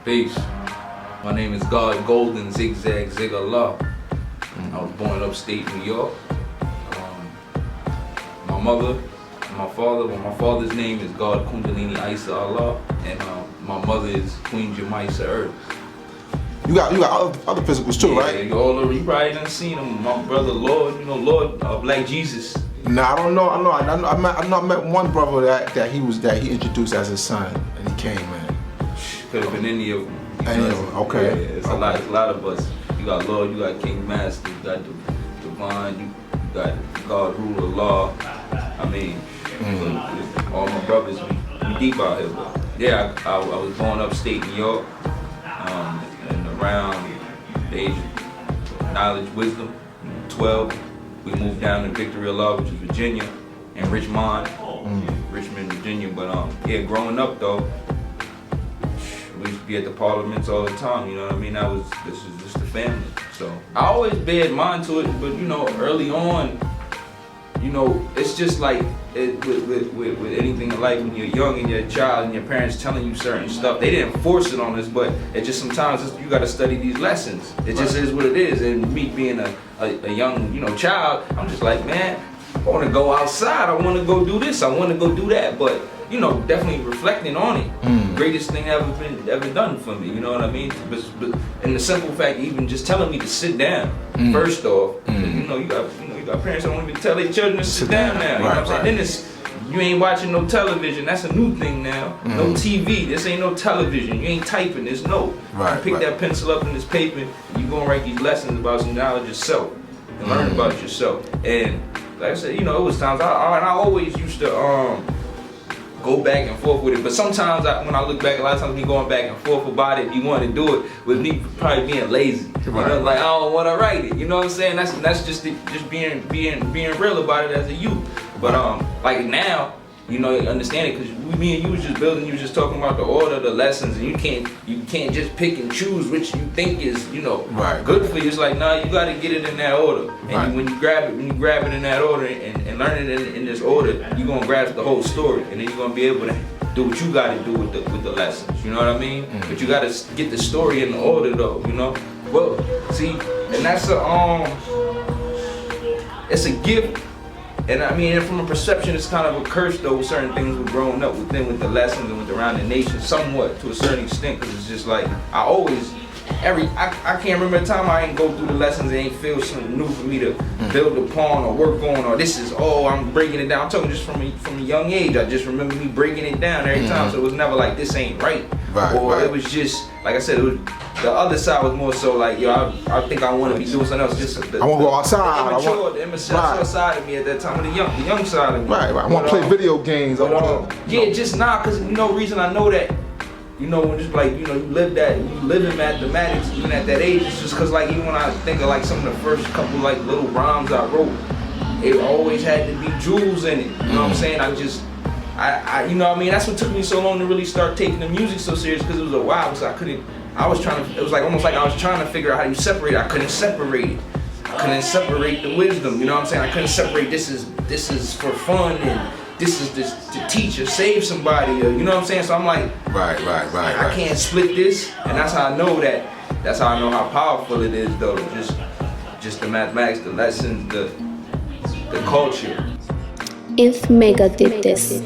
Peace. My name is Goldin Zig Allah. I was born upstate New York. My mother and my father, my father's name is God Kundalini Isa Allah, and my mother is Queen Jemaisa Earth. You got other physicals too, right? Yeah, all over. You probably done seen them. My brother Lord, Lord Black Jesus. Nah, I don't know. I met one brother that he introduced as his son, and he came, man. Could have been any of them. Okay. Yeah, it's a lot of us. You got Lord, you got King Master, you got Divine, you got God Ruler Law. I mean, all my brothers, we deep out here. But yeah, I was born upstate New York, and around the age of knowledge, wisdom, 12, we moved down to Victory Law, which is Virginia, and Richmond, Virginia. But yeah, growing up though, we used to be at the parliaments all the time, you know what I mean? This is just the family. So I always bared mind to it, but early on, it's just like with anything in life, when you're young and you're a child and your parents telling you certain stuff, they didn't force it on us, but it just sometimes you gotta study these lessons. It just is what it is. And me being a young, child, I'm just like, man, I wanna go outside, I wanna go do this, I wanna go do that, but definitely reflecting on it. Greatest thing ever done for me, you know what I mean? But and the simple fact, even just telling me to sit down, first off, you got parents that won't even tell their children to sit down now. You know what I'm saying? Then you ain't watching no television. That's a new thing now. No TV. This ain't no television. You ain't typing. There's no. You pick that pencil up in this paper. You gonna write these lessons about some knowledge yourself and learn about yourself. And like I said, it was times I always used to go back and forth with it, but sometimes when I look back, a lot of times me going back and forth about it, you want to do it with me probably being lazy. Like I don't want to write it. You know what I'm saying? That's just being real about it as a youth. But like now, you understand it, because me and you was just building. You was just talking about the order, the lessons, and you can't just pick and choose which you think is good for you. It's like, nah, you got to get it in that order. And when you grab it in that order and learn it in this order, you're gonna grasp the whole story, and then you're gonna be able to do what you got to do with the lessons. You know what I mean? But you got to get the story in the order, though. Well, see, and that's it's a gift. And I mean, from a perception, it's kind of a curse, though, with certain things we're growing up with the lessons and with around the nation, somewhat, to a certain extent, because it's just like, I can't remember a time I ain't go through the lessons and ain't feel something new for me to build upon or work on, or this is, I'm breaking it down. I'm talking just from a young age. I just remember me breaking it down every time, so it was never like, this ain't right. It was just, like I said, the other side was more so like, I think I want to be doing something else. Just I want to go outside. The immature side of me at that time, the young side of me. Right. I want to play video games. Just now, because reason I know that, when just like, you live in mathematics even at that age, it's just because like, even when I think of like some of the first couple like little rhymes I wrote, it always had to be jewels in it. You know what I'm saying? That's what took me so long to really start taking the music so serious, because it was a while, because it was like almost like I was trying to figure out how you separate it. I couldn't separate it. I couldn't separate the wisdom, you know what I'm saying? I couldn't separate this is for fun, and this is to teach or save somebody, or, you know what I'm saying? So I'm like, I can't split this, and that's how I know how powerful it is, though. Just the mathematics, the lessons, the culture. If Mecca did this.